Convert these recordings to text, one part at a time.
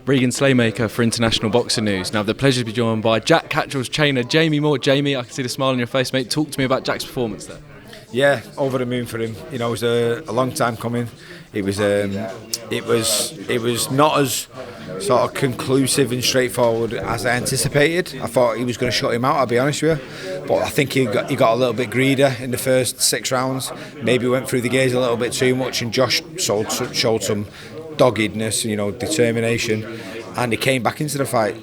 Regan Slaymaker for International Boxing News. Now, I have the pleasure to be joined by Jack Catterall's trainer, Jamie Moore. Jamie, I can see the smile on your face, mate. Talk to me about Jack's performance there. Yeah, over the moon for him. You know, it was a long time coming. It was not as sort of conclusive and straightforward as I anticipated. I thought he was going to shut him out, I'll be honest with you. But I think he got a little bit greedy in the first 6 rounds. Maybe went through the gears a little bit too much, and Josh showed some doggedness, determination, and he came back into the fight.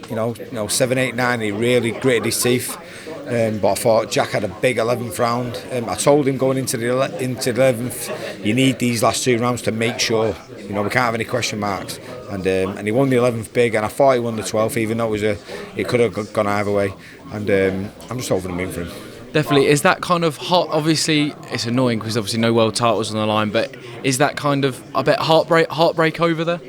7, 8, 9. He really gritted his teeth. But I thought Jack had a big 11th round. I told him going into the 11th, you need these last 2 rounds to make sure, we can't have any question marks. And he won the 11th big, and I thought he won the 12th, even though it could have gone either way. And I'm just over the moon for him. Definitely. Is that kind of hot? Obviously, it's annoying because obviously no world titles on the line. But is that kind of a bit heartbreak over there?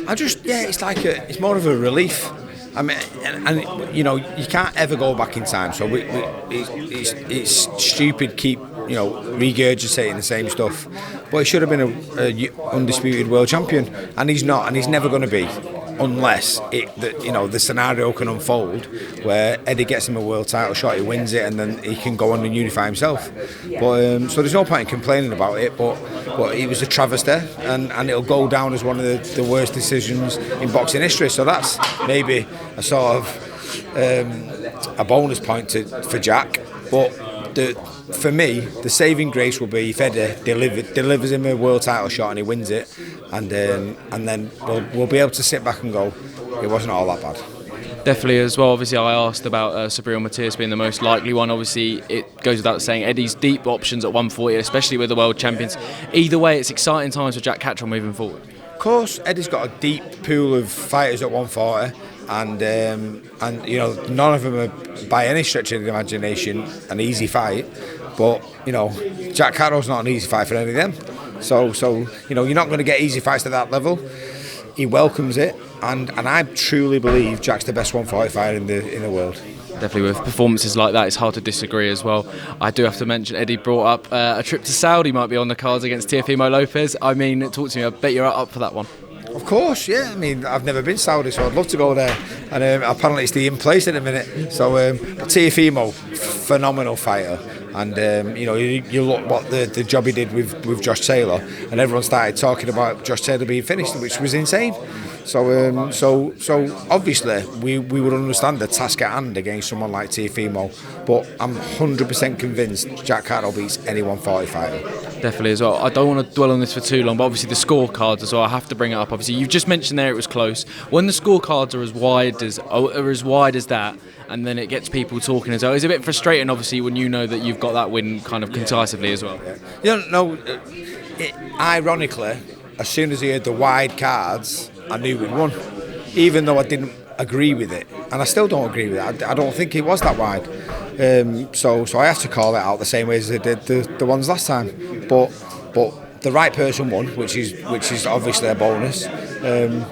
It's more of a relief. I mean, and you can't ever go back in time. So it's stupid keep regurgitating the same stuff. But he should have been a undisputed world champion, and he's not, and he's never going to be, unless the scenario can unfold where Eddie gets him a world title shot, he wins it, and then he can go on and unify himself. But so there's no point in complaining about it. But it was a travesty, and it'll go down as one of the worst decisions in boxing history. So that's maybe a sort of a bonus point for Jack. But for me, the saving grace will be if Eddie delivers him a world title shot and he wins it, and then we'll be able to sit back and go, it wasn't all that bad. Definitely as well. Obviously, I asked about Subriel Matias being the most likely one. Obviously, it goes without saying Eddie's deep options at 140, especially with the world champions. Either way, it's exciting times for Jack Catterall moving forward. Of course, Eddie's got a deep pool of fighters at 140. And none of them are by any stretch of the imagination an easy fight, but Jack Catterall's not an easy fight for any of them. So you're not going to get easy fights at that level. He welcomes it, and I truly believe Jack's the best 140 fighter in the world. Definitely, with performances like that, it's hard to disagree as well. I do have to mention Eddie brought up a trip to Saudi might be on the cards against Teofimo Lopez. I mean, talk to me. I bet you're up for that one. Of course, yeah. I mean, I've never been Saudi, so I'd love to go there. And apparently it's the in place in a minute. So, Teofimo, phenomenal fighter. And you look what the job he did with Josh Taylor, and everyone started talking about Josh Taylor being finished, which was insane. So obviously we would understand the task at hand against someone like Teofimo, but I'm 100% convinced Jack Catterall beats any 140 fighter. Definitely as well. I don't want to dwell on this for too long, but obviously the scorecards as well, I have to bring it up. Obviously you've just mentioned there it was close. When the scorecards are as wide as that, and then it gets people talking as well, it's a bit frustrating obviously when you know that you've got that win kind of concisively as well. Ironically, as soon as he heard the wide cards, I knew we'd won, even though I didn't agree with it, and I still don't agree with it. I don't think it was that wide. So I have to call it out the same way as I did the ones last time. But the right person won, which is obviously a bonus. And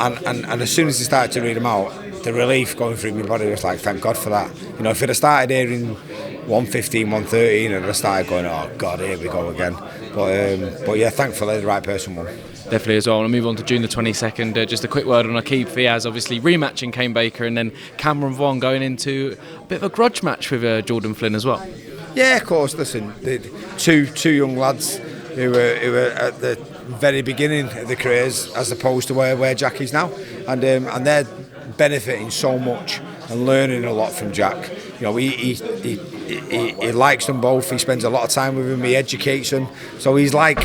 as soon as he started to read them out, the relief going through my body was like, thank God for that. If it had started hearing 115, 113, and I started going, oh God, here we go again. But yeah, thankfully the right person won. Definitely as well. I'll move on to June the 22nd. Just a quick word on Aqib Fiaz, obviously rematching Kane Baker, and then Cameron Vuong going into a bit of a grudge match with Jordan Flynn as well. Yeah, of course. Listen, two young lads who were at the very beginning of their careers, as opposed to where Jack is now, and they're benefiting so much and learning a lot from Jack. He likes them both. He spends a lot of time with them. He educates them. So he's like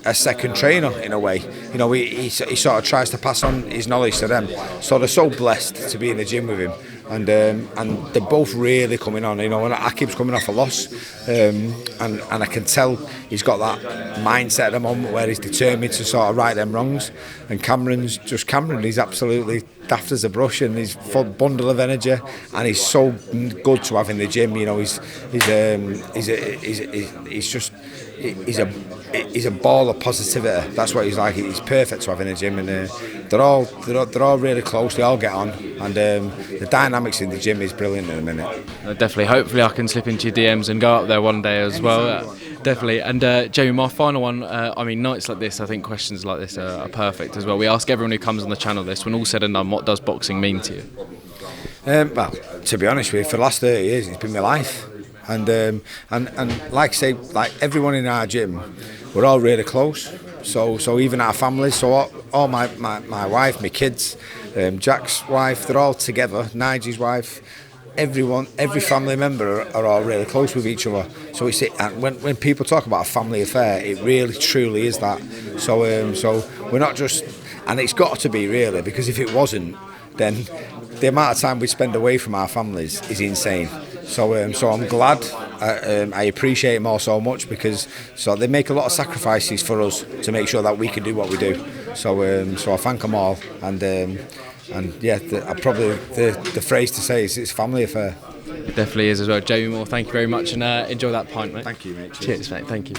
a second trainer in a way. He sort of tries to pass on his knowledge to them. So they're so blessed to be in the gym with him. And they're both really coming on. And Aqib's coming off a loss, and I can tell he's got that mindset at the moment where he's determined to sort of right them wrongs. And Cameron's just Cameron. He's absolutely daft as a brush, and he's full bundle of energy, and he's so good to have in the gym. He's a ball of positivity. That's what he's like. He's perfect to have in the gym, and they're all really close. They all get on, and the dynamics in the gym is brilliant in a minute. Definitely. Hopefully, I can slip into your DMs and go up there one day as well. Definitely. And Jamie, my final one, I mean, nights like this, I think questions like this are perfect as well. We ask everyone who comes on the channel this, when all said and done, what does boxing mean to you? Well, to be honest with you, for the last 30 years, it's been my life. And like I say, like everyone in our gym, we're all really close. So even our families, so all my wife, my kids, Jack's wife, they're all together, Nigel's wife, everyone, every family member are all really close with each other. So it's and when people talk about a family affair, it really truly is that. So we're not just, and it's got to be really, because if it wasn't, then the amount of time we spend away from our families is insane. So I'm glad. I appreciate them all so much because they make a lot of sacrifices for us to make sure that we can do what we do. So I thank them all. And yeah, probably the phrase to say is it's a family affair. It definitely is as well. Jamie Moore, thank you very much, and enjoy that pint, mate. Thank you, mate. Cheers, mate. Thank you.